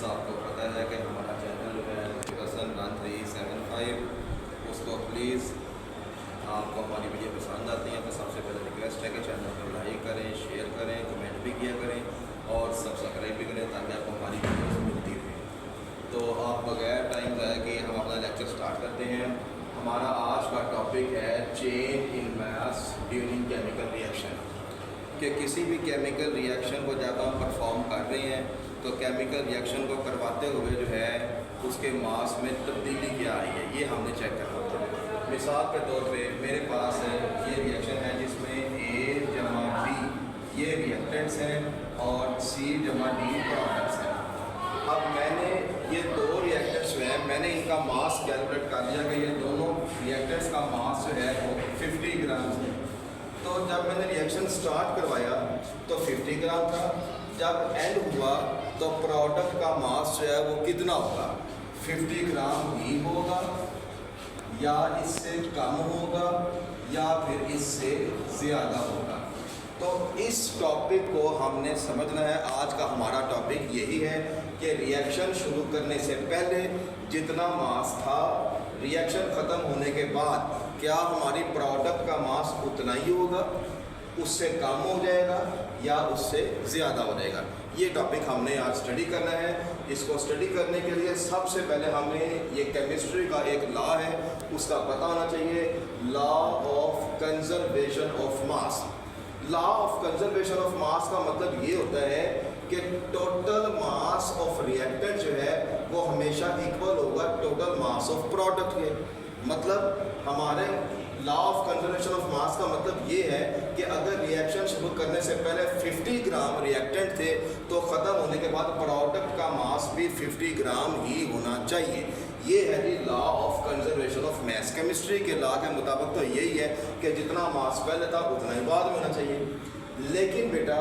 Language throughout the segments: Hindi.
व्यूअर्स, आपको पता है कि हमारा चैनल जो है हसन 1375, उसको प्लीज़ आपको हमारी वीडियो पसंद आती है तो सबसे पहले रिक्वेस्ट है कि चैनल को लाइक करें, शेयर करें, कमेंट भी किया करें और सब्सक्राइब भी करें ताकि आपको हमारी वीडियोस मिलती रहे। तो आप बगैर टाइम ज़ाया कि हम अपना लेक्चर स्टार्ट करते हैं। हमारा आज का टॉपिक है change in mass during chemical reaction. कि किसी भी केमिकल रिएक्शन को जब हम परफॉर्म कर रहे हैं तो केमिकल रिएक्शन को करवाते हुए जो है उसके मास में तब्दीली क्या आई है, ये हमने चेक करना होता है। मिसाल के तौर पे मेरे पास ये रिएक्शन है जिसमें A जमा B ये रिएक्टेंट्स हैं और C जमा D प्रोडक्ट्स हैं। अब मैंने ये दो रिएक्टेंट्स जो हैं मैंने इनका मास कैलकुलेट कर लिया कि ये दोनों रिएक्टेंट्स का मास जो है वो 50 ग्राम है। तो जब मैंने रिएक्शन स्टार्ट करवाया तो 50 ग्राम था, जब एंड हुआ तो प्रोडक्ट का मास जो है वो कितना होगा, 50 ग्राम ही होगा या इससे कम होगा या फिर इससे ज़्यादा होगा। तो इस टॉपिक को हमने समझना है। आज का हमारा टॉपिक यही है कि रिएक्शन शुरू करने से पहले जितना मास था रिएक्शन ख़त्म होने के बाद क्या हमारी प्रोडक्ट का मास उतना ही होगा, उससे कम हो जाएगा या उससे ज़्यादा हो जाएगा। ये टॉपिक हमने आज स्टडी करना है। इसको स्टडी करने के लिए सबसे पहले हमें ये केमिस्ट्री का एक लॉ है उसका पता होना चाहिए, law of conservation of mass. Law of conservation of मास का मतलब ये होता है कि टोटल मास ऑफ रिएक्टेंट जो है वो हमेशा इक्वल होगा टोटल मास ऑफ प्रोडक्ट के। मतलब हमारे लॉ ऑफ कंजर्वेशन ऑफ मास का मतलब ये है कि अगर रिएक्शन शुरू करने से पहले 50 ग्राम रिएक्टेंट थे तो ख़त्म होने के बाद प्रोडक्ट का मास भी 50 ग्राम ही होना चाहिए। ये है जी law of conservation of mass. Chemistry के लॉ के मुताबिक तो यही है कि जितना मास पहले था उतना ही बाद में होना चाहिए। लेकिन बेटा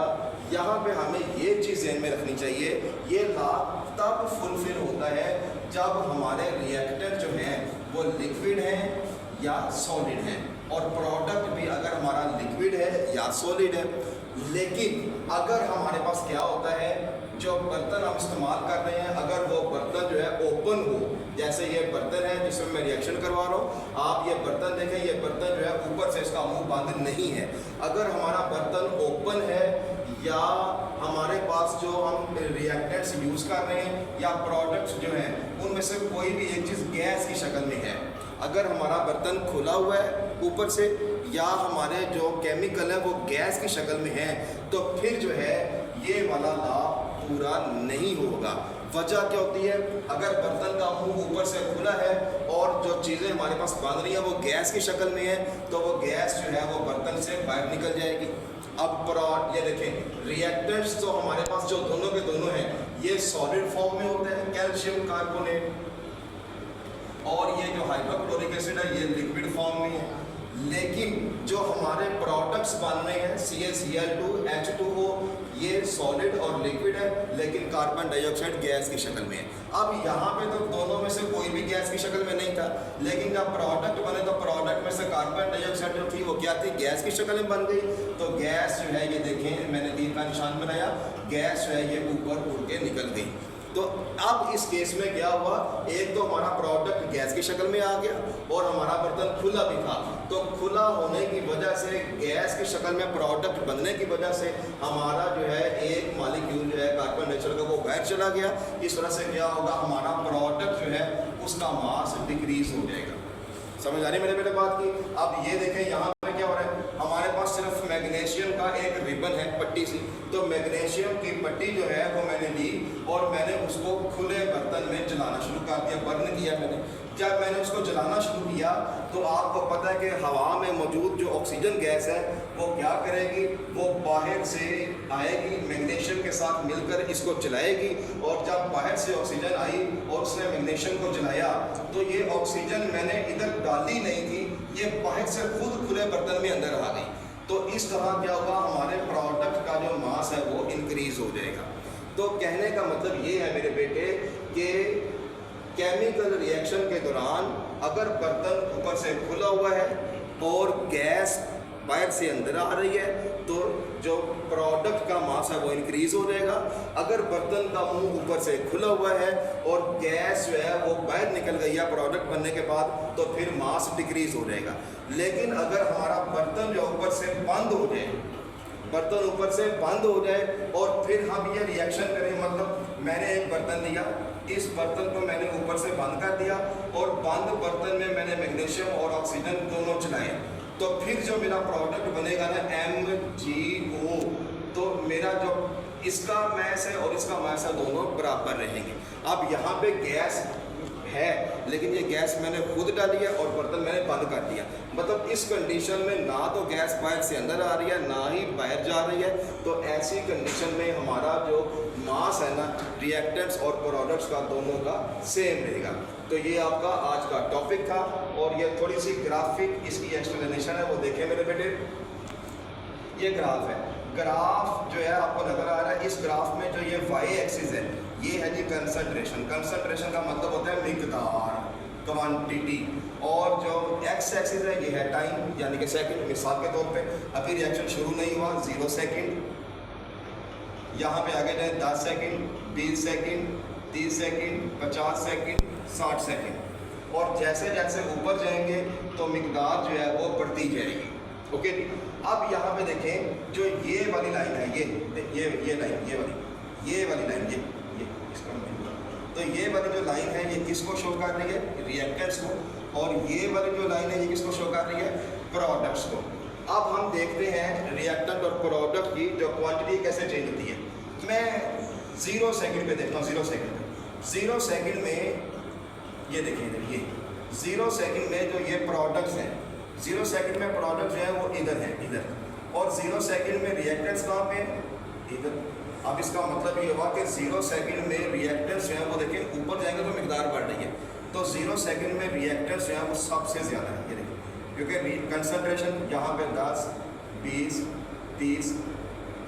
यहाँ पे हमें ये चीज़ ध्यान में रखनी चाहिए, ये लॉ तब फुलफिल होता है जब हमारे रिएक्टेंट जो हैं वो लिक्विड हैं या सॉलिड है और प्रोडक्ट भी अगर हमारा लिक्विड है या सॉलिड है। लेकिन अगर हमारे पास क्या होता है, जो बर्तन हम इस्तेमाल कर रहे हैं अगर वो बर्तन जो है ओपन हो, जैसे ये बर्तन है जिसमें मैं रिएक्शन करवा रहा हूँ, आप ये बर्तन देखें, ये बर्तन जो है ऊपर से इसका मुंह बंद नहीं है। अगर हमारा बर्तन ओपन है या हमारे पास जो हम रिएक्टेंट्स यूज़ कर रहे हैं या प्रोडक्ट्स जो हैं उनमें से कोई भी एक चीज़ गैस की शक्ल में है, अगर हमारा बर्तन खुला हुआ है ऊपर से या हमारे जो केमिकल है वो गैस की शक्ल में है तो फिर जो है ये वाला लॉ पूरा नहीं होगा। वजह क्या होती है, अगर बर्तन का मुंह ऊपर से खुला है और जो चीज़ें हमारे पास बन रही हैं वो गैस की शक्ल में है तो वो गैस जो है वो बर्तन से बाहर निकल जाएगी। अब ये देखें रिएक्टेंट्स तो हमारे पास जो दोनों के दोनों हैं ये सॉलिड फॉर्म में होते हैं, कैल्शियम कार्बोनेट, और ये जो हाइड्रोक्लोरिक एसिड है ये लिक्विड फॉर्म में है। लेकिन जो हमारे प्रोडक्ट्स बन रहे हैं CaCl2 H2O ये सॉलिड और लिक्विड है लेकिन कार्बन डाइऑक्साइड गैस की शक्ल में है। अब यहाँ पे तो दोनों में से कोई भी गैस की शक्ल में नहीं था, लेकिन जब प्रोडक्ट बने तो प्रोडक्ट में से कार्बन डाइऑक्साइड जो थी वो क्या थी, गैस की शक्ल में बन गई। तो गैस जो है ये देखें मैंने तीर का निशान बनाया, गैस जो है ये ऊपर उड़ के निकल गई। तो अब इस केस में क्या हुआ, एक तो हमारा प्रोडक्ट गैस की शक्ल में आ गया और हमारा बर्तन खुला भी था। तो खुला होने की वजह से गैस की शक्ल में प्रोडक्ट बनने की वजह से हमारा जो है एक मॉलिक्यूल जो है कार्बन डाइऑक्साइड का वो बाहर चला गया। इस तरह से क्या होगा, हमारा प्रोडक्ट जो है उसका मास डिक्रीज हो जाएगा। समझ आ रही है मेरे बात की। अब ये देखें यहाँ पे क्या हो रहा है, हमारे पास सिर्फ मैग्नीशियम का एक रिबन है पट्टी सी, तो मैग्नीशियम की पट्टी जो है वो मैंने ली और मैंने उसको खुले बर्तन में जलाना शुरू कर दिया, बर्न किया मैंने। जब मैंने उसको जलाना शुरू किया तो आपको पता है कि हवा में मौजूद जो ऑक्सीजन गैस है वो क्या करेगी, वो बाहर से आएगी, मैग्नीशियम के साथ मिलकर इसको जलाएगी और जब बाहर से ऑक्सीजन आई और उसने मैग्नीशियम को जलाया तो ये ऑक्सीजन मैंने इधर डाली नहीं थी, ये बाहर से खुद खुले बर्तन में अंदर आ गई। तो इस तरह क्या होगा, हमारे प्रोडक्ट का जो मास है वो इंक्रीज हो जाएगा। तो कहने का मतलब ये है मेरे बेटे कि केमिकल रिएक्शन के दौरान अगर बर्तन ऊपर से खुला हुआ है और गैस बाहर से अंदर आ रही है तो जो प्रोडक्ट का मास है वो इंक्रीज़ हो जाएगा। अगर बर्तन का मुंह ऊपर से खुला हुआ है और गैस जो है वो बाहर निकल गई है प्रोडक्ट बनने के बाद, तो फिर मास डिक्रीज़ हो जाएगा। लेकिन अगर हमारा बर्तन जो ऊपर से बंद हो जाए, बर्तन ऊपर से बंद हो जाए और फिर हम ये रिएक्शन करें, मतलब मैंने एक बर्तन लिया, इस बर्तन को मैंने ऊपर से बंद कर दिया और बंद बर्तन में मैंने मैग्नीशियम और ऑक्सीजन दोनों चलाए, तो फिर जो मेरा प्रोडक्ट बनेगा ना MgO, तो मेरा जो इसका मैस है और इसका मैस है दोनों बराबर रहेंगे। अब यहाँ पे गैस है लेकिन ये गैस मैंने खुद डाली है और बर्तन मैंने बंद कर दिया, मतलब इस कंडीशन में ना तो गैस बाहर से अंदर आ रही है ना ही बाहर जा रही है। तो ऐसी कंडीशन में हमारा जो मास है ना रिएक्टेंट्स और प्रोडक्ट्स का दोनों का सेम रहेगा। तो ये आपका आज का टॉपिक था और ये थोड़ी सी ग्राफिक इसकी एक्सप्लेनेशन है, वो देखें मेरे बेटे। ये ग्राफ है, ग्राफ जो है आपको नजर आ रहा है, इस ग्राफ में जो ये वाई एक्सिस है ये है जी कंसंट्रेशन। कंसंट्रेशन का मतलब होता है मिकदार, क्वांटिटी, और जो एक्स एक्सिस है ये है टाइम यानी कि सेकंड। मिसाल के तौर पे अभी रिएक्शन शुरू नहीं हुआ 0 सेकंड, यहाँ पे आगे जाए 10 second, 20 second, 30 second, 50 second, 60 second, और जैसे जैसे ऊपर जाएंगे तो मिकदार जो है वो बढ़ती जाएगी। ओके, अब यहाँ पे देखें जो ये वाली लाइन है, ये लाइन, ये वाली लाइन, ये इसका तो ये वाली जो लाइन है ये किसको शो कर रही है? रिएक्टेंट्स को। और ये वाली जो लाइन है ये किसको शो कर रही है? प्रोडक्ट्स को। अब हम देखते हैं रिएक्टेंट और प्रोडक्ट की जो क्वांटिटी कैसे चेंज होती है। मैं 0 सेकंड पे देखता हूँ, 0 सेकंड में ये देखिए, ये 0 सेकंड में जो ये प्रोडक्ट्स हैं, 0 सेकंड में प्रोडक्ट जो है वो इधर है, इधर, और 0 सेकंड में रिएक्टेंट्स कहाँ पे हैं? इधर। अब इसका मतलब ये हुआ कि 0 सेकंड में रिएक्टेंट्स जो है वो देखें ऊपर जाएंगे तो मिकदार बढ़ रही है, तो 0 सेकंड में रिएक्टेंट्स जो है वो सबसे ज़्यादा है, ये देखिए, क्योंकि कंसंट्रेशन यहाँ पे 10, 20, 30,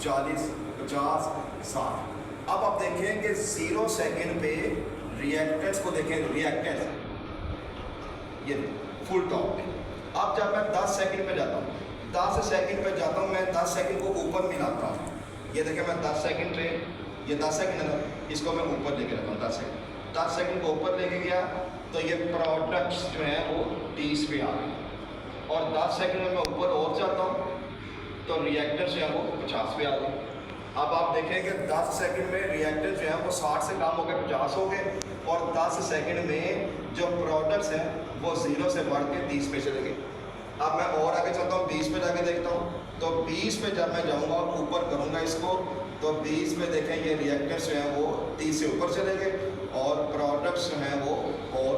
40, 50, 60। अब आप देखें कि 0 सेकंड पे रिएक्टेंट्स को देखें, रिएक्टेंट्स ये फुल टॉप पे। अब जब मैं 10 सेकंड पे जाता हूँ, 10 सेकंड पे जाता हूँ, मैं 10 सेकंड को ऊपर मिलाता हूँ, ये देखें मैं 10 सेकंड पे, ये 10 सेकंड है, इसको मैं ऊपर लेके जाता हूँ, 10 सेकंड को ऊपर लेके गया तो ये प्रोडक्ट्स जो हैं वो 30 पे आ गए, और 10 सेकंड में मैं ऊपर और जाता हूँ तो रिएक्टेंट्स जो है वो 50 पे आ गए। अब आप देखें कि 10 सेकंड में रिएक्टेंट्स जो है वो 60 से कम हो गए, 50 हो गए, और 10 सेकंड में जो प्रोडक्ट्स हैं वो 0 से बढ़ के 30 पे चले गए। अब मैं और आगे चलता हूँ, 20 पे जाके देखता हूँ, तो 20 पे जब मैं जाऊँगा और ऊपर करूँगा इसको, तो 20 पे देखें ये रिएक्टेंट्स जो हैं वो 30 से ऊपर चले गए, और प्रोडक्ट्स जो हैं वो और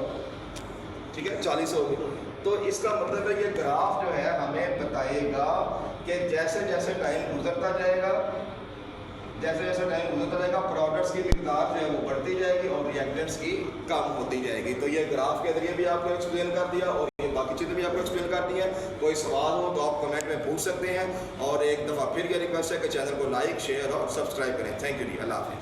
ठीक है 40 हो गए। तो इसका मतलब है ये ग्राफ जो है हमें बताएगा कि जैसे जैसे टाइम गुजरता जाएगा, प्रोडक्ट्स की मिकदार जो है वो बढ़ती जाएगी और रिएक्टेंट्स की कम होती जाएगी। तो ये ग्राफ के जरिए भी आपको एक्सप्लेन कर दिया और ये बाकी चीज़ें भी आपको एक्सप्लेन कर दी हैं। कोई सवाल हो तो आप कमेंट में पूछ सकते हैं, और एक दफ़ा फिर ये रिक्वेस्ट है कि चैनल को लाइक, शेयर और सब्सक्राइब करें। थैंक यू जी, अल्लाह हाफिज़।